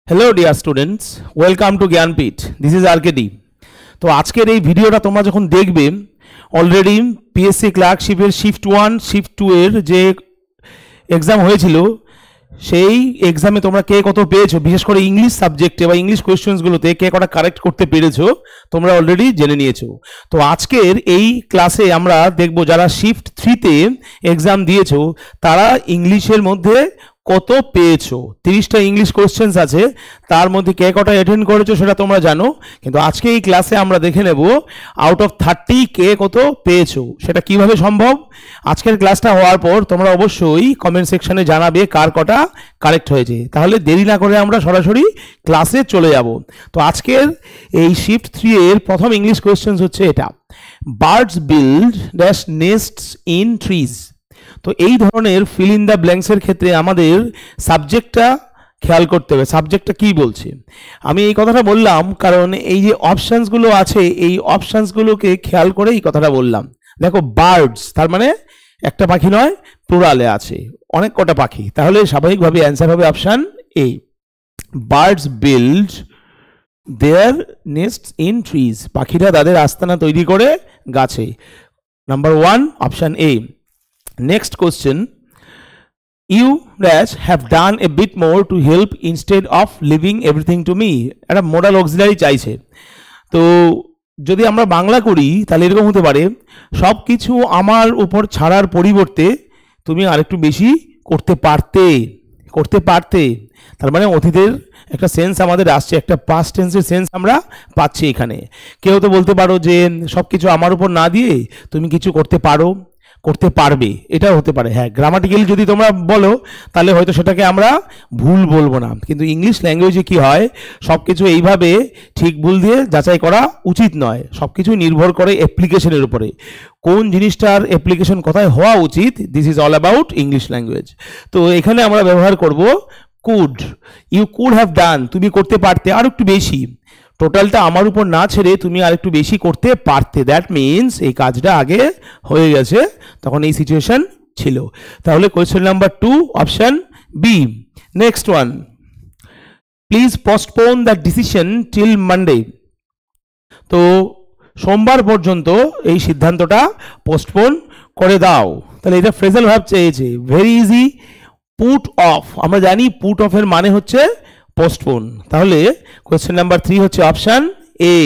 Hello dear students welcome to Gyanpeeth this is RKD. तो आजकेर এই ভিডিওটা তোমরা যখন দেখবে অলরেডি পিএসসি ক্লার্কশিপের শিফট 1 শিফট 2 এর যে एग्जाम হয়েছিল সেই এক্সামে তোমরা কে কত পেয়েছো, বিশেষ করে ইংলিশ সাবজেক্টে বা ইংলিশ কোশ্চেনসগুলোতে কে কটা কারেক্ট করতে পেরেছো তোমরা অলরেডি জেনে নিয়েছো। তো আজকের এই ক্লাসে আমরা দেখব যারা শিফট 3 তে এক্সাম দিয়েছো তারা ইংলিশের মধ্যে কত পেয়েছো। 30টা ইংলিশ কোশ্চেন্স আছে, তার মধ্যে কে কটা অ্যাটেন্ড করেছো সেটা তোমরা জানো, কিন্তু আজকে এই ক্লাসে আমরা দেখে নেব আউট অফ 30 কে কত পেয়েছো, সেটা কিভাবে সম্ভব। আজকের ক্লাসটা হওয়ার পর তোমরা অবশ্যই কমেন্ট সেকশনে জানাবে কার কটা কারেক্ট হয়েছে। তাহলে দেরি না করে আমরা সরাসরি ক্লাসে চলে যাব। তো আজকের এই শিফট 3 এর প্রথম ইংলিশ কোশ্চেন্স হচ্ছে এটা, birds build dash নেস্টস in trees. তো এই ধরনের ফিল ইন দ্য ব্ল্যাঙ্কসের ক্ষেত্রে আমাদের সাবজেক্টটা খেয়াল করতে হবে, সাবজেক্টটা কি বলছে। আমি এই কথাটা বললাম কারণ এই যে অপশানসগুলো আছে এই অপশানসগুলোকে খেয়াল করে এই কথাটা বললাম। দেখো বার্ডস তার মানে একটা পাখি নয়, প্লুরালে আছে অনেক কটা পাখি, তাহলে স্বাভাবিকভাবে অ্যান্সার হবে option A, birds build there নেস্টস in trees. পাখিরা তাদের আস্তানা তৈরি করে গাছে। Number 1 option A. Next question, you dash have done a bit more to help instead of leaving everything to me। একটা মোডাল অক্সিলারি চাইছে। তো যদি আমরা বাংলা করি তাহলে এরকম হতে পারে, সব কিছু আমার উপর ছাড়ার পরিবর্তে তুমি আরেকটু বেশি করতে পারতে। তার মানে অতীতের একটা সেন্স আমাদের আসছে, একটা পাস্ট টেন্সের সেন্স আমরা পাচ্ছি এখানে। কেউ তো বলতে পারো যে সব কিছু আমার উপর না দিয়ে তুমি কিছু করতে পারবে, এটাও হতে পারে। হ্যাঁ, গ্রামাটিক্যালি যদি তোমরা বলো তাহলে হয়তো সেটাকে আমরা ভুল বলবো না, কিন্তু ইংলিশ ল্যাঙ্গুয়েজে কি হয় সব কিছু এইভাবে ঠিক ভুল দিয়ে যাচাই করা উচিত নয়। সব কিছু নির্ভর করে অ্যাপ্লিকেশনের উপরে, কোন জিনিসটার অ্যাপ্লিকেশন কোথায় হওয়া উচিত। This is all about English language. তো এখানে আমরা ব্যবহার করব could. You could have done, তুমি করতে পারতে আর একটু বেশি, টোটালটা আমার উপর না ছেড়ে তুমি আর একটু বেশি করতে পারতে। দ্যাট মিনস এই কাজটা আগে হয়ে গেছে, তখন এই সিচুয়েশন ছিল। তাহলে question number 2 option B. Next one, please postpone the decision till Monday. তো সোমবার পর্যন্ত এই সিদ্ধান্তটা পোস্টপোন করে দাও। তাহলে এটা ফ্রেজাল ভার্ব চেয়েছে, ভেরি ইজি। পুট অফ, আমরা জানি পুট অফের মানে হচ্ছে পোস্টপোন। তাহলে কোয়েশ্চেন নাম্বার 3 হচ্ছে option A.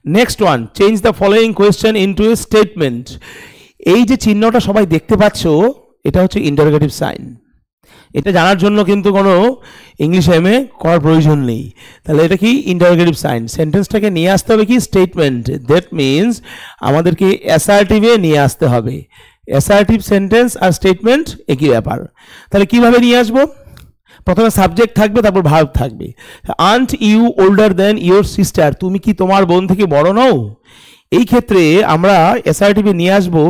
Next one, change the following question into a statement. এই যে চিহ্নটা সবাই দেখতে পাচ্ছ এটা হচ্ছে ইন্টারোগেটিভ সাইন। এটা জানার জন্য কিন্তু কোনো ইংলিশ এমএ করার প্রয়োজন নেই। তাহলে এটা কি ইন্টারোগেটিভ সাইন, সেন্টেন্সটাকে নিয়ে আসতে হবে কি স্টেটমেন্ট। দ্যাট মিনস আমাদেরকে অ্যাসার্টিভে নিয়ে আসতে হবে। অ্যাসার্টিভ সেন্টেন্স আর স্টেটমেন্ট একই ব্যাপার। তাহলে কিভাবে নিয়ে আসবো, প্রথমে সাবজেক্ট থাকবে তারপর ভার্ব থাকবে। Aren't you older than your sister, তুমি কি তোমার বোন থেকে বড় নও। এই ক্ষেত্রে আমরা অ্যাসার্টিভে নিয়ে আসবো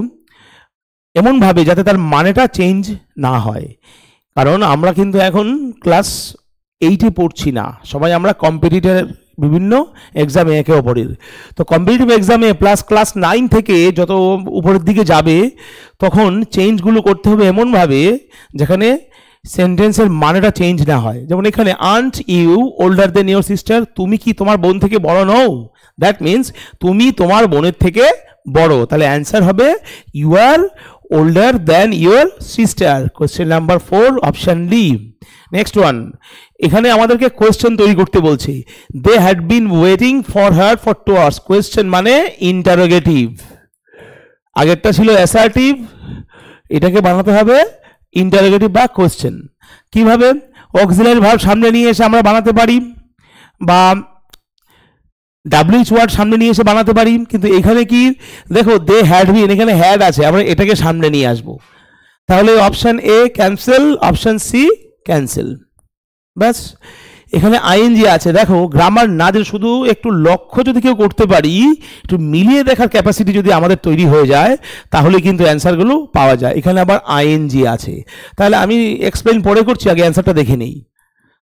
এমনভাবে যাতে তার মানেটা চেঞ্জ না হয়, কারণ আমরা কিন্তু এখন ক্লাস 8-এ পড়ছি না, সবাই আমরা কম্পিটিটিভ বিভিন্ন এক্সামে একে অপরের। তো কম্পিটিটিভ এক্সামে প্লাস ক্লাস 9 থেকে যত উপরের দিকে যাবে তখন চেঞ্জগুলো করতে হবে এমনভাবে যেখানে সেন্টেন্সের মানেটা চেঞ্জ না হয়। যেমন এখানে aren't you older than your sister, তুমি কি তোমার বোন থেকে বড় নও। দ্যাট মিনস তুমি তোমার বোনের থেকে বড়। তাহলে অ্যান্সার হবে you are older than your sister. Question number 4 option D. Next one, এখানে আমাদেরকে কোয়েশ্চেন তৈরি করতে বলছে। They had been waiting for her for 2 hours. Question মানে ইন্টারোগেটিভ, আগেরটা ছিল অ্যাসার্টিভ, এটাকে বানাতে হবে ইন্টারোগেটিভ বা কোয়েশ্চেন। কিভাবে, অক্সিলারি ভার্ব সামনে নিয়ে এসে আমরা বানাতে পারি, বা ডাব্লিউএইচ ওয়ার্ড সামনে নিয়ে এসে বানাতে পারি, কিন্তু এখানে কি দেখো দে হ্যাড বিন, এখানে হ্যাড আছে, আমরা এটাকে সামনে নিয়ে আসবো। তাহলে option A cancel, option C cancel. ব্যাস, এখানে আইএনজি আছে। দেখো গ্রামার না যে শুধু একটু লক্ষ্য যদি কেউ করতে পারি, একটু মিলিয়ে দেখার ক্যাপাসিটি যদি আমাদের তৈরি হয়ে যায় তাহলে কিন্তু অ্যান্সারগুলো পাওয়া যায়। এখানে আবার আইএনজি আছে, তাহলে আমি এক্সপ্লেন পরে করছি, আগে অ্যান্সারটা দেখে নেই।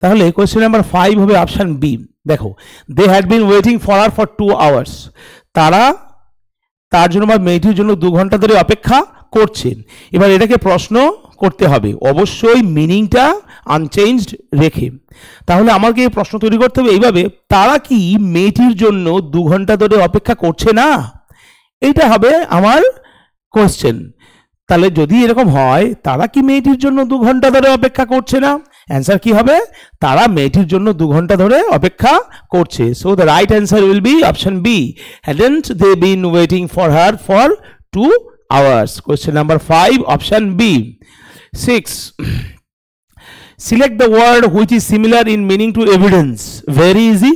তাহলে কোয়েশ্চেন নাম্বার 5 হবে অপশন বি। দেখো they had been waiting for her for 2 hours, তারা তার জন্য বা মেয়েটির জন্য 2 ঘন্টা ধরে অপেক্ষা করছেন। এবার এটাকে প্রশ্ন করতে হবে, অবশ্যই মিনিংটা আনচেঞ্জড রেখে। তাহলে আমাকে প্রশ্ন তৈরি করতে হবে এইভাবে, তারা কি মেয়েটির জন্য 2 ঘন্টা ধরে অপেক্ষা করছে না? এইটা হবে আমার কোয়েশ্চেন। তাহলে যদি এরকম হয়, তারা কি মেয়েটির জন্য 2 ঘন্টা ধরে অপেক্ষা করছে না, অ্যান্সার কি হবে? তারা মেয়েটির জন্য 2 ঘন্টা ধরে অপেক্ষা করছে। So the right answer will be option B, hadn't they been waiting for her for 2 hours? Question number 5, option B. 6, select the word which is similar in meaning to evidence. Very easy.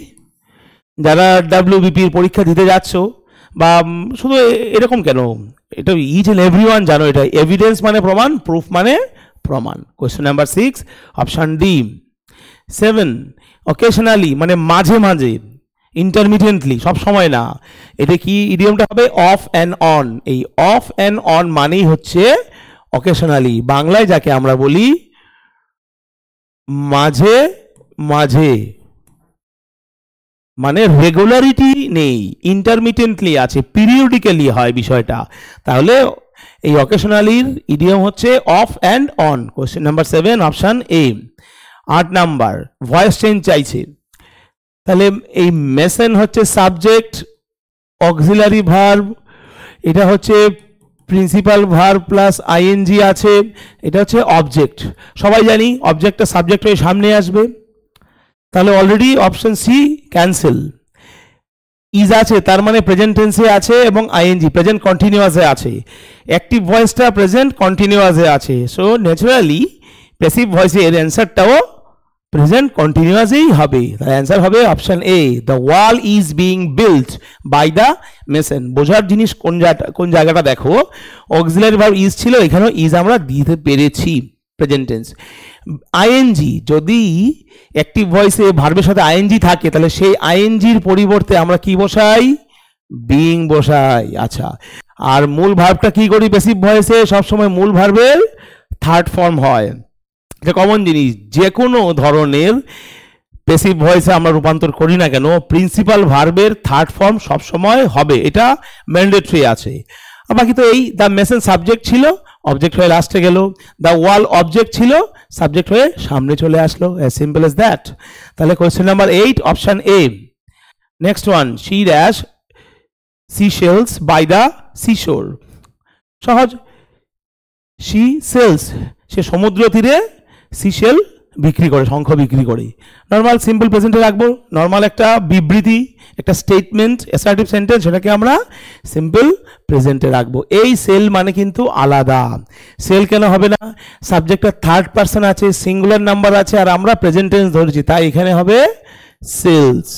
যারা WBP পরীক্ষা দিতে যাচ্ছ, বা শুধু এরকম কেন, এটা each and everyone জানো, এটা এভিডেন্স মানে প্রমাণ, প্রুফ মানে প্রমাণ। Question number 6, option D. 7, occasionally মানে মাঝে মাঝে, ইন্টারমিডিয়েন্টলি সব সময় না। এটা কি ইডিয়মটা হবে? Of and on. এই অফ অ্যান্ড অন মানেই হচ্ছে অকেশনালি, বাংলায় যাকে আমরা বলি মাঝে মাঝে, মানে রেগুলারিটি নেই, ইন্টারমিটেন্টলি আছে, পিরিয়ডিক্যালি হয় বিষয়টা। তাহলে এই অকেশনালির ইডিয়ম হচ্ছে of and on. Question number 7, option A. 8 number, voice change চাইছে। তাহলে এই মেসেন হচ্ছে সাবজেক্ট, অক্সিলারি ভার্ব, এটা হচ্ছে প্রিন্সিপাল ভার্ব প্লাস আইএনজি আছে, এটা হচ্ছে অবজেক্ট। সবাই জানি অবজেক্টটা সাবজেক্ট হয়ে সামনে আসবে, তাহলে already option C cancel. Is আছে তার মানে প্রেজেন্ট টেন্সে আছে এবং আইএনজি প্রেজেন্ট কন্টিনিউয়াসে আছে, অ্যাক্টিভ ভয়েসটা প্রেজেন্ট কন্টিনিউয়াসে আছে। সো ন্যাচারালি প্যাসিভ ভয়েসের অ্যান্সারটাও প্রেজেন্ট কন্টিনিউয়াসেই হবে। তার অ্যান্সার হবে option A, the wall is being built by the mason. বোঝার জিনিস কোন জায়গাটা দেখো, অক্সিলারি ভার্ব ইজ ছিল, এখানেও ইজ আমরা দিতে পেরেছি প্রেজেন্ট টেন্স। আইএনজি যদি অ্যাক্টিভ ভয়েসে ভার্বের সাথে আইএনজি থাকে, তাহলে সেই আইএনজির পরিবর্তে আমরা কি বসাই? বিং বসাই। আচ্ছা, আর মূল ভার্বটা কি করি? প্যাসিভ ভয়েসে সবসময় মূল ভার্বের থার্ড ফর্ম হয়, এটা কমন জিনিস। যে কোনো ধরনের প্যাসিভ ভয়েসে আমরা রূপান্তর করি না কেন, প্রিন্সিপাল ভার্বের থার্ড ফর্ম সবসময় হবে, এটা ম্যান্ডেটরি আছে। আর বাকি তো এই দ্য মেসেন সাবজেক্ট ছিল, অবজেক্ট হয়ে লাস্টে গেল, দ্য ওয়াল অবজেক্ট ছিল, সাবজেক্ট হয়ে সামনে চলে আসলো, অ্যাজ সিম্পল এজ দ্যাট। তাহলে question number 8, option A. Next one, she dash seashells by the seashore। সহজ, শি সেলস, সে সমুদ্র তীরে সিশেল বিক্রি করে, শঙ্খ বিক্রি করে। নর্মাল সিম্পল প্রেজেন্টে রাখবো, নর্মাল একটা বিবৃতি, একটা স্টেটমেন্ট, অ্যাসার্টিভ সেন্টেন্স, সেটাকে আমরা সিম্পল প্রেজেন্টে রাখবো। এই সেল মানে কিন্তু আলাদা। সেল কেন হবে না? সাবজেক্টের থার্ড পার্সন আছে, সিঙ্গুলার নাম্বার আছে, আর আমরা প্রেজেন্ট টেন্স ধরেছি, তাই এখানে হবে সেলস।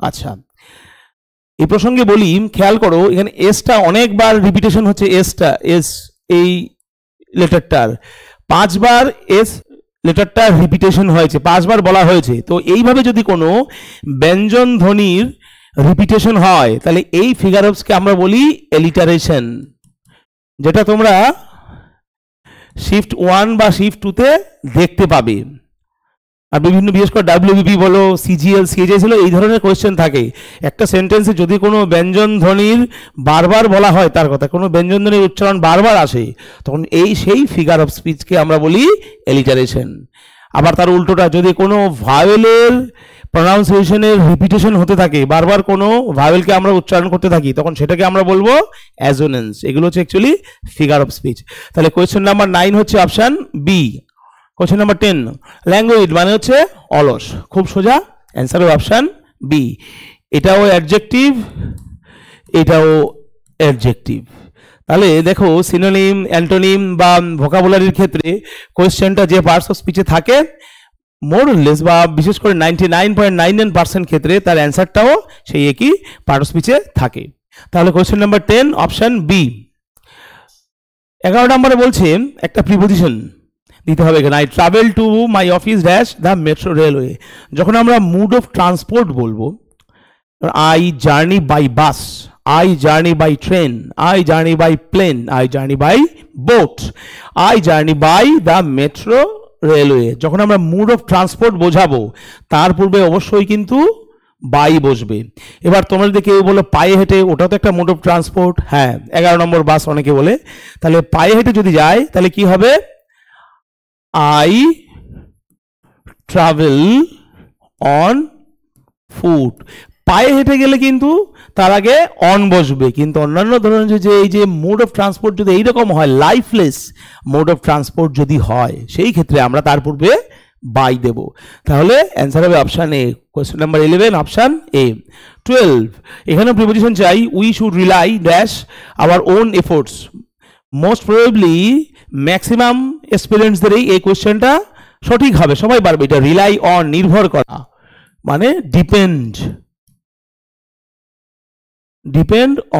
আচ্ছা, এই প্রসঙ্গে বলি, খেয়াল করো এখানে এসটা অনেকবার রিপিটেশন হচ্ছে, এসটা, এস এই লেটারটার 5 বার এস লেটারটা রিপিটেশন হয়েছে, 5 বার বলা হয়েছে। তো এইভাবে যদি কোনো ব্যঞ্জন ধ্বনির রিপিটেশন হয়, তাহলে এই ফিগার অফসকে আমরা বলি এলিটারেশন, যেটা তোমরা শিফট 1 বা শিফট 2 তে দেখতে পাবে। আর বিভিন্ন, বিশেষ করে ডাব্লিউবিপি বলো, সিজিএল, সিএজে ছিল, এই ধরনের কোয়েশ্চেন থাকে। একটা সেন্টেন্সে যদি কোনো ব্যঞ্জন ধ্বনির বারবার বলা হয়, তার কথা কোনো ব্যঞ্জন ধ্বনির উচ্চারণ বারবার আসে, তখন সেই ফিগার অফ স্পিচকে আমরা বলি এলিটারেশন। আবার তার উল্টোটা, যদি কোনো ভাওয়েলের প্রনাউন্সিয়েশনের রিপিটেশন হতে থাকে, বারবার কোনো ভাওয়েলকে আমরা উচ্চারণ করতে থাকি, তখন সেটাকে আমরা বলবো অ্যাজোনেন্স। এগুলো হচ্ছে অ্যাকচুয়ালি ফিগার অফ স্পিচ। তাহলে কোয়েশ্চেন নাম্বার 9 হচ্ছে option B. Question number 10, language মানে হচ্ছে অলস। খুব সোজা, অ্যান্সার অপশন বি। এটাও অ্যাডজেক্টিভ, এটাও অ্যাডজেক্টিভ। তাহলে দেখো, সিনোনিম, অ্যান্টোনিম বা ভোকাবুলারির ক্ষেত্রে কোয়েশ্চেনটা যে পার্টস অফ স্পিচে থাকে, মোর লেস বা বিশেষ করে 99.99% ক্ষেত্রে তার অ্যান্সারটাও সেই একই পার্ট অফ স্পিচে থাকে। তাহলে কোয়েশ্চেন নাম্বার 10, অপশন বি। 11 নম্বরে বলছে একটা প্রিপোজিশন দিতে হবে এখানে, I travel to my office dash the metro railway. যখন আমরা মুড অফ ট্রান্সপোর্ট বলবো, I journey by bus, I journey by train, I journey by plane, I journey by boat, I journey by the metro railway. যখন আমরা mode of transport বোঝাবো, তার পূর্বে অবশ্যই কিন্তু বাই বসবে। এবার তোমরা যদি কেউ বলো পায়ে হেঁটে, ওটাও তো একটা মোড অফ ট্রান্সপোর্ট। হ্যাঁ, 11 নম্বর বাস অনেকে বলে। তাহলে পায়ে হেঁটে যদি যায়, তাহলে কি হবে? I travel on foot. পায়ে হেঁটে গেলে কিন্তু তার আগে অন বসবে, কিন্তু অন্যান্য ধরনের যে এই যে মোড অফ ট্রান্সপোর্ট যদি এইরকম হয়, লাইফলেস মোড অফ ট্রান্সপোর্ট যদি হয়, সেই ক্ষেত্রে আমরা তার পূর্বে বাই দেব। তাহলে অ্যান্সার হবে option A. Question number 11 option A. 12 এখানে প্রিপোজিশন চাই, we should rely dash our own efforts. Most probably maximum এক্সপিরিয়েন্সদের এই কোয়েশ্চেনটা সঠিক হবে, সবাই পারবে। এটা রিলাই অন, নির্ভর করা, মানে ডিপেন্ড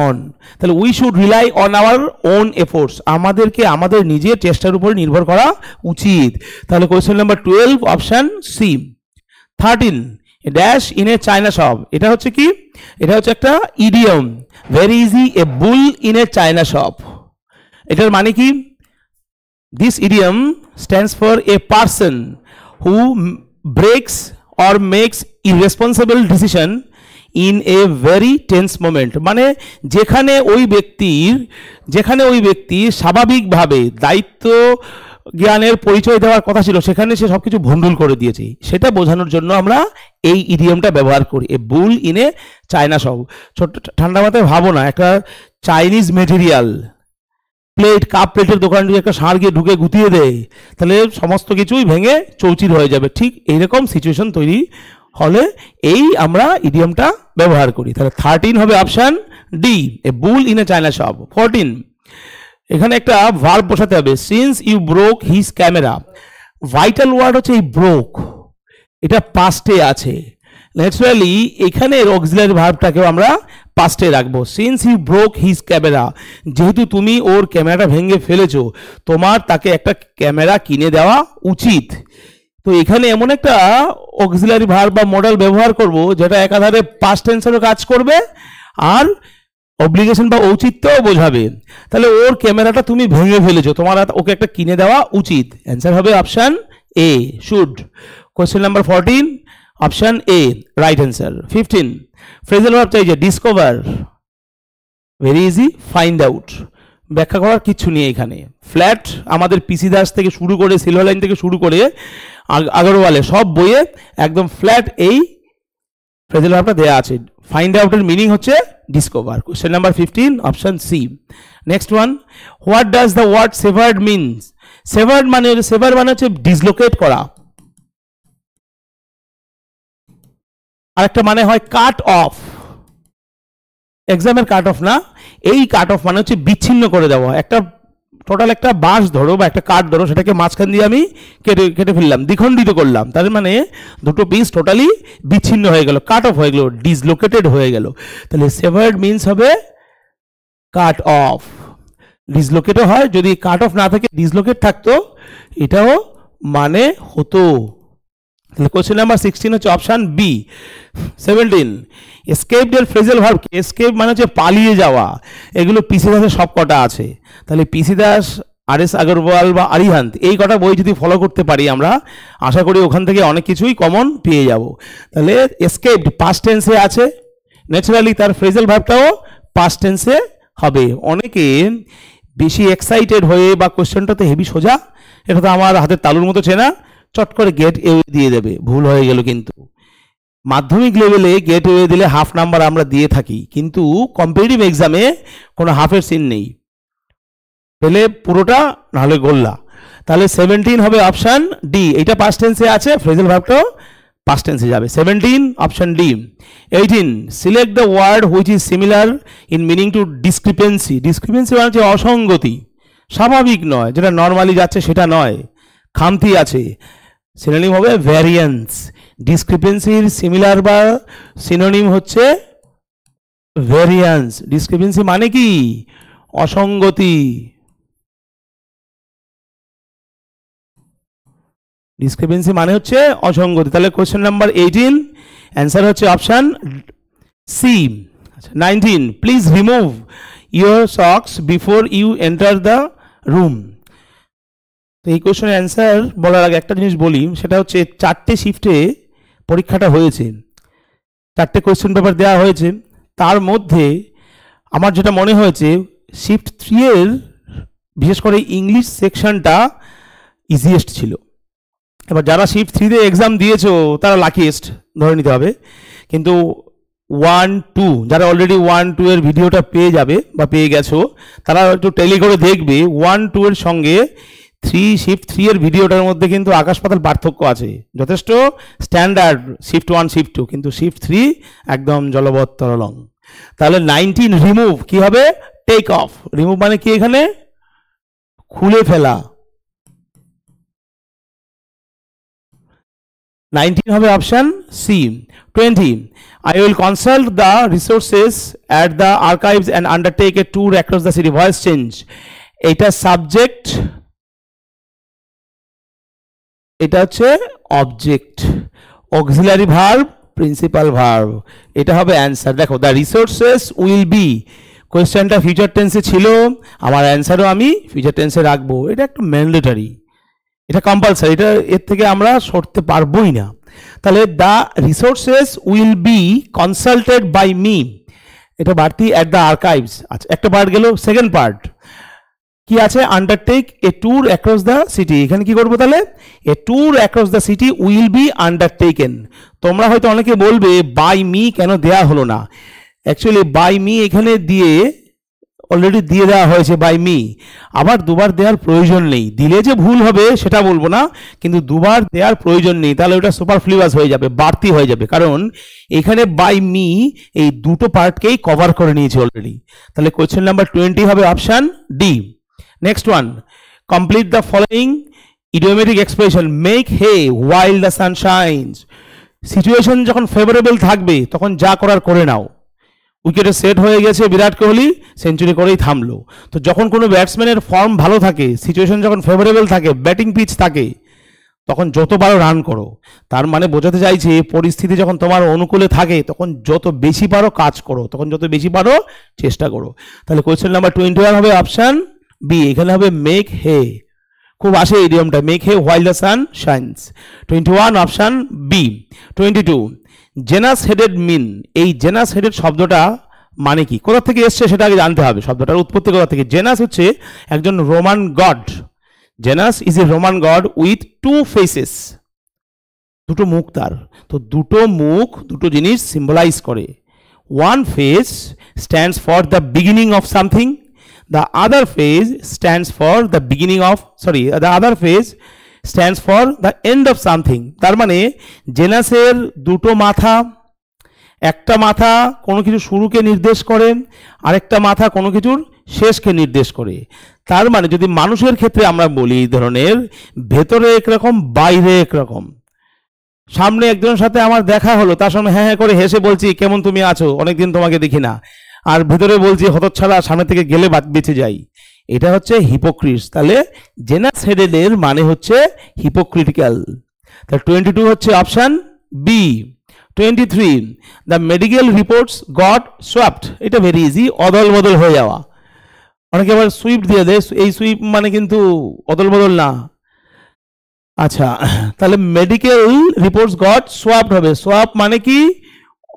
অন। তাহলে we should rely on our own efforts, আমাদেরকে আমাদের নিজের চেষ্টার উপর নির্ভর করা উচিত। তাহলে question number 12 option C. 13 dash in a China shop, এটা হচ্ছে কি, এটা হচ্ছে একটা idiom, very easy a bull in a China shop. এটার মানে কি, this idiom stands for a person who breaks or makes irresponsible decision in a very tense moment. মানে যেখানে ওই ব্যক্তি স্বাভাবিকভাবে দায়িত্ব জ্ঞানের পরিচয় দেওয়ার কথা ছিল, সেখানে সে সবকিছু ভণ্ডুল করে দিয়েছে, সেটা বোঝানোর জন্য আমরা এই ইডিয়মটা ব্যবহার করি, এ bull in a China shop. ছোট্ট ঠান্ডা মাথায় ভাবো না, একটা চাইনিজ মেটেরিয়াল প্লেট, কাপ প্লেটের দোকান যদি একটা ষাঁড় গিয়ে ঢুকে গুতিয়ে দেয়, তাহলে সমস্ত কিছুই ভেঙে চৌচির হয়ে যাবে। ঠিক এইরকম সিচুয়েশন তৈরি হলে এই আমরা ইডিয়মটা ব্যবহার করি। তাহলে 13 হবে option D, a bull in a China shop. 14 এখানে একটা ভার্ব বসাতে হবে, since you broke his camera. Vital word হচ্ছে এই ব্রোক, এটা পাস্টে আছে। ন্যাচারালি এখানের অক্সিলারি ভার্বটাকেও আমরা পাস্টে রাখবো। Since you broke his camera, যেহেতু তুমি ওর ক্যামেরাটা ভেঙে ফেলেছো, তোমার তাকে একটা ক্যামেরা কিনে দেওয়া উচিত। তো এখানে এমন একটা অক্সিলারি ভার্ব বা মডেল ব্যবহার করব যেটা একাধারে পাস্ট টেন্সেরও কাজ করবে আর অব্লিগেশন বা ঔচিত্যও বোঝাবে। তাহলে ওর ক্যামেরাটা তুমি ভেঙে ফেলেছো, তোমার ওকে একটা কিনে দেওয়া উচিত। অ্যান্সার হবে option A, should. Question number 14 option A right answer. 15 phrasal verb চাই যে discover, very easy, find out, ব্যাখ্যা করার কিচ্ছু নেই এখানে। ফ্ল্যাট আমাদের পিসি দাস থেকে শুরু করে, সিলভার লাইন থেকে শুরু করে আগরওয়ালে সব বইয়ে একদম ফ্ল্যাট এই ফ্রেজাল ভার্বটা দেওয়া আছে। ফাইন্ড আউটের মিনিং হচ্ছে discover. Question number 15 option C. Next one, what does the word severed means? Sever মানে হচ্ছে ডিসলোকেট করা, আরেকটা মানে হয় কাট অফ। এক্সামের কাট অফ না, এই কাট অফ মানে হচ্ছে বিচ্ছিন্ন করে দেওয়া। একটা টোটাল একটা বাঁশ ধরো বা একটা কাঠ ধরো, সেটাকে মাঝখান দিয়ে আমি কেটে ফেললাম, দ্বিখণ্ডিত করলাম, তার মানে দুটো পিস টোটালি বিচ্ছিন্ন হয়ে গেল, কাট অফ হয়ে গেল, ডিসলোকেটেড হয়ে গেল। তাহলে সেভার্ড মিনস হবে কাট অফ। ডিসলোকেটও হয়, যদি কাট অফ না থাকে ডিসলোকেট থাকতো, এটাও মানে হতো। তাহলে কোয়েশ্চেন নাম্বার 16 হচ্ছে অপশান বি। 17 এসকেপড এর ফ্রেজাল ভার্ব, এসকেপ মানে হচ্ছে পালিয়ে যাওয়া, এগুলো পিসি দাসের সব কটা আছে। তাহলে পিসি দাস, আর এস আগরওয়াল বা আরিহান্ত, এই কটা বই যদি ফলো করতে পারি আমরা, আশা করি ওখান থেকে অনেক কিছুই কমন পেয়ে যাব। তাহলে এসকেপড পাস্ট টেন্সে আছে, ন্যাচারালি তার ফ্রেজাল ভার্বটাও পাস্ট টেন্সে হবে। অনেকে বেশি এক্সাইটেড হয়ে বা কোয়েশ্চেনটাতে হেভি সোজা, এটা তো আমার হাতের তালুর মতো চেনা, চট করে গেট এ দিয়ে দেবে, ভুল হয়ে গেল। কিন্তু মাধ্যমিক লেভেলে গেট এ দিলে হাফ নাম্বার আমরা দিয়ে থাকি, কিন্তু কম্পিটিটিভ এক্সামে কোনো হাফের সিন নেই, পেলে পুরোটা, নাহলে গোল্লা। তাহলে 17 হবে অপশান ডি, এটা পাস্ট টেন্সে আছে, ফ্রেজাল ভার্বটাও পাস্ট টেন্সে যাবে। 17 option D. 18 select the word which is similar in meaning to discrepancy. Discrepancy মানে হচ্ছে অসঙ্গতি, স্বাভাবিক নয়, যেটা নর্মালি যাচ্ছে সেটা নয়, খামতি আছে। সিনোনিম হবে ভ্যারিয়েন্স। ডিসক্রিপেন্সির সিমিলার বা সিনোনিম হচ্ছে ভ্যারিয়েন্স। ডিসক্রিপেন্সি মানে কি? অসঙ্গতি। ডিসক্রিপেন্সি মানে হচ্ছে অসঙ্গতি। তাহলে কোয়েশ্চেন নাম্বার 18 অ্যান্সার হচ্ছে option C. 19 please remove your socks before you enter the room. তো এই কোয়েশ্চেনের অ্যান্সার বলার আগে একটা জিনিস বলি, সেটা হচ্ছে 4টে শিফটে পরীক্ষাটা হয়েছে, 4টে কোয়েশ্চেন পেপার দেওয়া হয়েছে। তার মধ্যে আমার যেটা মনে হয়েছে, শিফট 3 এর বিশেষ করে ইংলিশ সেকশনটা ইজিয়েস্ট ছিল। এবার যারা শিফট 3-তে এক্সাম দিয়েছো তারা লাকিয়েস্ট ধরে নিতে হবে, কিন্তু 1-2 যারা অলরেডি 1-2 এর ভিডিওটা পেয়ে যাবে বা পেয়ে গেছো তারা একটু টেলি করে দেখবে 1-2 এর সঙ্গে শিফট 3 এর ভিডিওটার মধ্যে কিন্তু আকাশ পাতাল পার্থক্য আছে। যথেষ্ট স্ট্যান্ডার্ড শিফট 1 শিফট 2, কিন্তু শিফট 3 একদম জলবৎ তরলং। তাহলে 19 রিমুভ কি হবে? Take off. রিমুভ মানে কি? এখানে খুলে ফেলা। 19 হবে option C. 20 I will consult the resources at the archives and undertake a tour across the city. Voice change, এটা সাবজেক্ট, এটা হচ্ছে object, auxiliary verb, principal verb, এটা হবে অ্যান্সার। দেখো দ্য রিসোর্সেস উইল বি, কোয়েশ্চেনটা ফিউচার টেন্সে ছিল, আমার অ্যান্সারও আমি ফিউচার টেন্সে রাখবো। এটা একটা ম্যান্ডেটরি, এটা কম্পালসারি, এটা এর থেকে আমরা সরতে পারবোই না। তাহলে the resources will be consulted by me, এটা বাড়তি অ্যাট দ্য আর্কাইভস। আচ্ছা একটা পার্ট গেল। সেকেন্ড পার্ট কি আছে? Undertake a tour across the city. এখানে কি করবো তাহলে? A tour across the city will be undertaken. তোমরা হয়তো অনেকে বলবে বাই মি কেন দেয়া হলো না? অ্যাকচুয়ালি বাই মি এখানে দিয়ে অলরেডি দিয়ে দেওয়া হয়েছে বাই মি, আবার দুবার দেওয়ার প্রয়োজন নেই। দিলে যে ভুল হবে সেটা বলবো না, কিন্তু দুবার দেওয়ার প্রয়োজন নেই, তাহলে ওটা সুপারফ্লুয়াস হয়ে যাবে, বাড়তি হয়ে যাবে, কারণ এখানে বাই মি এই দুটো পার্টকেই কভার করে নিয়েছে অলরেডি। তাহলে কোয়েশ্চেন নাম্বার 20 হবে option D. Next one, complete the following idiomatic expression. Make hay while the sun shines. Situation যখন ফেভারেবল থাকবে তখন যা করার করে নাও। উইকেটে সেট হয়ে গেছে বিরাট কোহলি, সেঞ্চুরি করেই থামলো। তো যখন কোনো ব্যাটসম্যানের ফর্ম ভালো থাকে, সিচুয়েশন যখন ফেভারেবল থাকে, ব্যাটিং পিচ থাকে, তখন যত পারো রান করো। তার মানে বোঝাতে চাইছে পরিস্থিতি যখন তোমার অনুকূলে থাকে তখন যত বেশি পারো কাজ করো, তখন যত বেশি পারো চেষ্টা করো। তাহলে কোয়েশ্চেন নাম্বার 21 হবে অপশন বি। এখানে হবে মেক হে, খুব আসে ইডিয়মটা, make hay while the sun shines. 21 option B. 22 Janus headed mean. এই জেনাস হেডেড শব্দটা মানে কি, কোথা থেকে এসছে সেটা আগে জানতে হবে। শব্দটার উৎপত্তি কোথা থেকে? জেনাস হচ্ছে একজন Roman god. Janus is a Roman god with two faces, দুটো মুখ তার। তো দুটো মুখ দুটো জিনিস সিম্বলাইজ করে। One face stands for the beginning of something, the other phase stands for the beginning of, the other phase stands for the end of something. তার মানে জেনাসের দুটো মাথা, একটা মাথা কোনো কিছু শুরুকে নির্দেশ করে, আরেকটা মাথা কোনো কিছুর শেষকে নির্দেশ করে। তার মানে যদি মানুষের ক্ষেত্রে আমরা বলি এই ধরনের, ভেতরে একরকম বাইরে একরকম। সামনে একজনের সাথে আমার দেখা হলো, তার সামনে হ্যাঁ হ্যাঁ করে হেসে বলছি কেমন তুমি আছো, অনেকদিন তোমাকে দেখি না, আর ভেতরে বলছি হতচ্ছাড়া, সামনে থেকে গেলে বেঁচে যাই। এটা হচ্ছে হিপোক্রিটস। তাহলে জেনাস হেডেডের মানে হচ্ছে হিপোক্রিটিক্যাল। তাহলে 22 হচ্ছে option B. 23 the medical reports got swapped. এটা ভেরি ইজি, অদল বদল হয়ে যাওয়া। অনেকে আবার সুইপ দিয়ে দেয়, এই সুইপ মানে কিন্তু অদল বদল না। আচ্ছা তাহলে মেডিকেল রিপোর্টস গট সোয়াপড হবে। সোয়াপ মানে কি?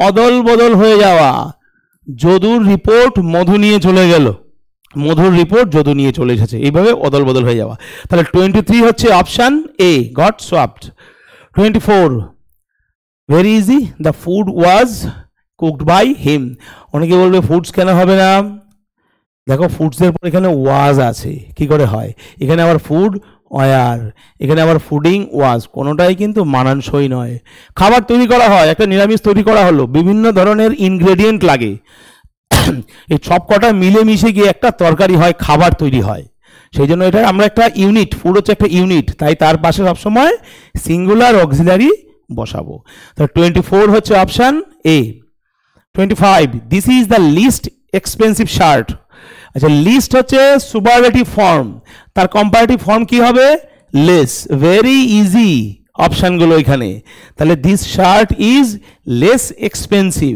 অদল বদল হয়ে যাওয়া। যদুর রিপোর্ট মধু নিয়ে চলে গেল, মধুর রিপোর্ট যদু নিয়ে চলে এসেছে, এইভাবে অদল বদল হয়ে যাওয়া। তাহলে 23 হচ্ছে option A, got swapped. 24 very easy, the food was cooked by him. অনেকে বলবে ফুডস কেন হবে না? দেখো ফুডসের পর এখানে ওয়াজ আছে, কি করে হয়? এখানে আবার ফুড ওয়ার, এখানে আবার ফুডিং ওয়াজ, কোনোটাই কিন্তু মানানসই নয়। খাবার তৈরি করা হয়, একটা নিরামিষ তৈরি করা হলো, বিভিন্ন ধরনের ইনগ্রেডিয়েন্ট লাগে, এই সব কটা মিলেমিশে গিয়ে একটা তরকারি হয়, খাবার তৈরি হয়। সেই জন্য এটা আমরা একটা ইউনিট, ফুড হচ্ছে একটা ইউনিট, তাই তার পাশে সবসময় সিঙ্গুলার অক্সিলারি বসাবো। তো 24 হচ্ছে option A. 25 this is the least expensive shirt. আচ্ছা লিস্ট হচ্ছে সুপারলেটিভ ফর্ম, তার কম্পারেটিভ ফর্ম কি হবে? লেস। ভেরি ইজি অপশনগুলো এখানে। তাহলে this shirt is less expensive,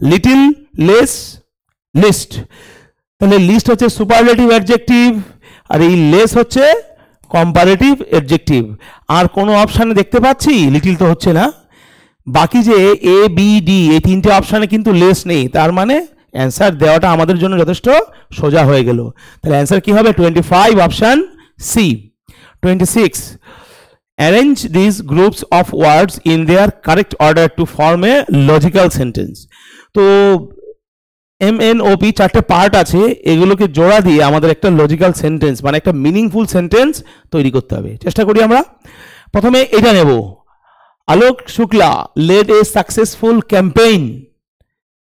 little, less, least. তাহলে লিস্ট হচ্ছে সুপারলেটিভ অ্যাডজেক্টিভ, আর এই লেস হচ্ছে কম্পারেটিভ অ্যাডজেক্টিভ। আর কোনো অপশানে দেখতে পাচ্ছি লিটিল তো হচ্ছে না, বাকি যে এ বি ডি এই তিনটে অপশানে কিন্তু লেস নেই, তার মানে অ্যান্সার দেওয়াটা আমাদের জন্য যথেষ্ট সোজা হয়ে গেল। তাহলে অ্যান্সার কি হবে? 25 option C. 26 arrange this groups of words in their correct order to form a logical sentence. তো MNOP চারটে পার্ট আছে, এগুলোকে জোড়া দিয়ে আমাদের একটা লজিক্যাল সেন্টেন্স মানে একটা মিনিংফুল সেন্টেন্স তৈরি করতে হবে। চেষ্টা করি আমরা। প্রথমে এটা নেব, Alok Shukla led a successful campaign,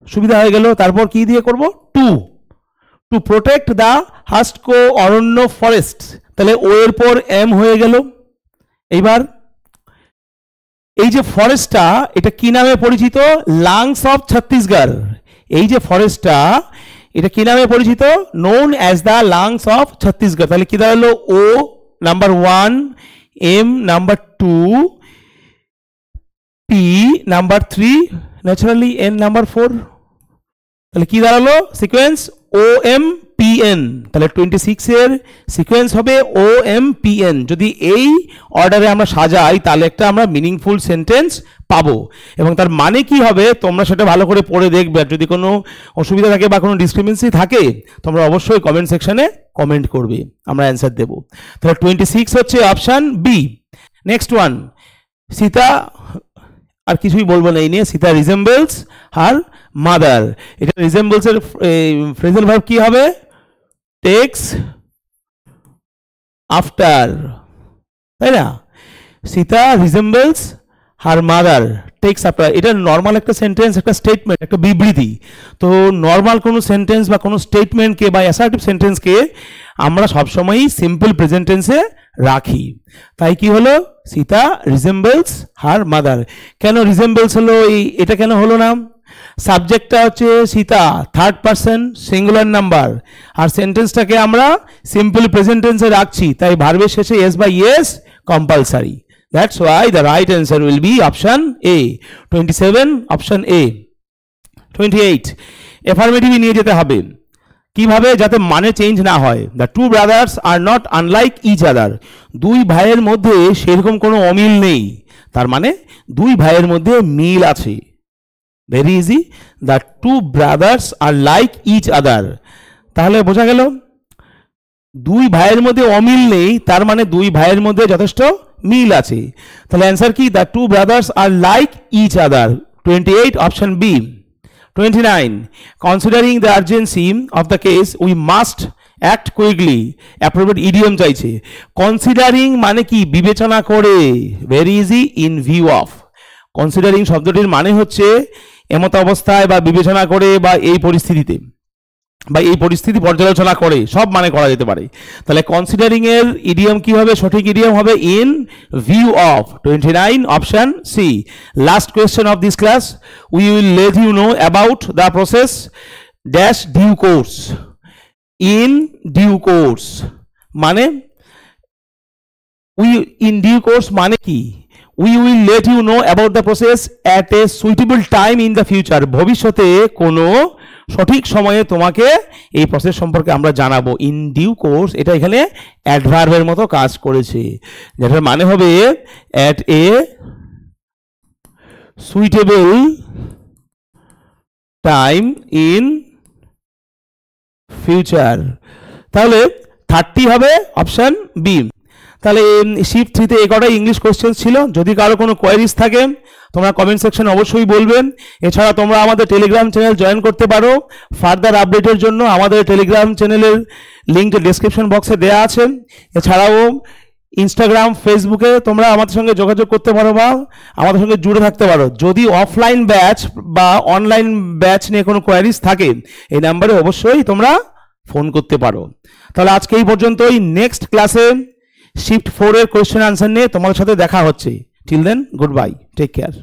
সুবিধা হয়ে গেল। তারপর কি দিয়ে করব, to protect the Hasdeo Arand forest, তাহলে ও এর পর এম হয়ে গেল। এইবার এই যে ফরেস্টটা এটা কি নামে পরিচিত, লাংস অফ ছত্তিশগড়। এই যে ফরেস্টটা এটা কি নামে পরিচিত, known as the lungs of Chhattisgarh. তাহলে কি দাঁড়ালো, O number 1, M number 2, P number 3, naturally N number 4। তাহলে কি দাঁড়ালো sequence, O M P N. তাহলে 26 এর সিকোয়েন্স হবে ও এম পি এন। যদি এই অর্ডারে আমরা সাজাই তাহলে একটা আমরা মিনিংফুল সেন্টেন্স পাবো। এবং তার মানে কি হবে তোমরা সেটা ভালো করে পড়ে দেখবে। আর যদি কোনো অসুবিধা থাকে বা কোনো ডিসক্রিপেন্সি থাকে তোমরা অবশ্যই কমেন্ট সেকশনে কমেন্ট করবে, আমরা অ্যান্সার দেব। তাহলে 26 হচ্ছে option B. Next one, Sita, আর কিছুই বলবো না এই নিয়ে, সীতা রিজেম্বলস হার মাদার। এটা রিজেম্বলস এর ফ্রেজাল ভার্ব কি হবে, টেক্স আফটার, তাই না? Sita resembles her mother takes after, এটা নর্মাল একটা সেন্টেন্স, একটা স্টেটমেন্ট, একটা বিবৃতি। তো নর্মাল কোনো সেন্টেন্স বা কোনো স্টেটমেন্টকে বা অ্যাসার্টিভ সেন্টেন্সকে আমরা সবসময়ই সিম্পল প্রেজেন্ট টেন্সে রাখি। তাই কি হলো, সীতা রিজেম্বলস হার মাদার। কেন রিজেম্বলস হলো, এটা কেন হলো না, সাবজেক্টটা হচ্ছে Sita, third person singular number, আর সেন্টেন্সটাকে আমরা সিম্পল প্রেজেন্ট টেন্সে রাখছি, তাই ভার্বের শেষে এস বা yes compulsory. That's why the right answer will be option A. 27 option A. 28 affirmative নিয়ে যেতে হবে। কিভাবে, যাতে মানে চেঞ্জ না হয়। The two brothers are not unlike each other. দুই ভাইয়ের মধ্যে সেরকম কোনো অমিল নেই, তার মানে দুই ভাইয়ের মধ্যে মিল আছে। Very easy, the two brothers are like each other। তাহলে বোঝা গেল দুই ভাইয়ের মধ্যে অমিল নেই, তার মানে দুই ভাইয়ের মধ্যে যথেষ্ট মিল আছে। তাহলে অ্যান্সার কি, the two brothers are like each other. 28 option B. 29 considering the urgency of the case we must act quickly, appropriate idiom চাইছে। কনসিডারিং মানে কি, বিবেচনা করে। Very easy, in view of. Considering শব্দটির মানে হচ্ছে এমত অবস্থায় বা বিবেচনা করে বা এই পরিস্থিতিতে বা এই পরিস্থিতি পর্যালোচনা করে, সব মানে করা যেতে পারে। তাহলে কনসিডারিং এর ইডিয়ম কি হবে, সঠিক ইডিয়ম হবে in view of. 29 option C. Last question of this class, we will let you know about the process dash due course. In due course মানে, উই ইন ডিউ কোর্স মানে কি, we will let you know about the process at a suitable time in the future. ভবিষ্যতে কোনো সঠিক সময়ে তোমাকে এই process সম্পর্কে আমরা জানাবো। ইন ডিউ কোর্স এটা এখানে অ্যাডভার্বের মতো কাজ করেছে, যেটার মানে হবে at a suitable time in future. তাহলে 30 হবে অপশন বি। তাহলে শিফট 3তে এই কটাই ইংলিশ কোশ্চেন ছিল। যদি কারো কোনো কোয়ারিজ থাকে তোমরা কমেন্ট সেকশন অবশ্যই বলবেন। এছাড়া তোমরা আমাদের টেলিগ্রাম চ্যানেল জয়েন করতে পারো। ফার্দার আপডেটের জন্য আমাদের টেলিগ্রাম চ্যানেলের লিঙ্ক ডেসক্রিপশন বক্সে দেওয়া আছে। এছাড়াও ইনস্টাগ্রাম, ফেসবুকে তোমরা আমাদের সঙ্গে যোগাযোগ করতে পারো বা আমাদের সঙ্গে জুড়ে থাকতে পারো। যদি অফলাইন ব্যাচ বা অনলাইন ব্যাচ নিয়ে কোনো কোয়ারিজ থাকে এই নাম্বারে অবশ্যই তোমরা ফোন করতে পারো। তাহলে আজকে এই পর্যন্তই। নেক্সট ক্লাসে শিফট 4 এর কোয়েশ্চেন আনসার নিয়ে তোমাদের সাথে দেখা হচ্ছে। Till then, goodbye, take care.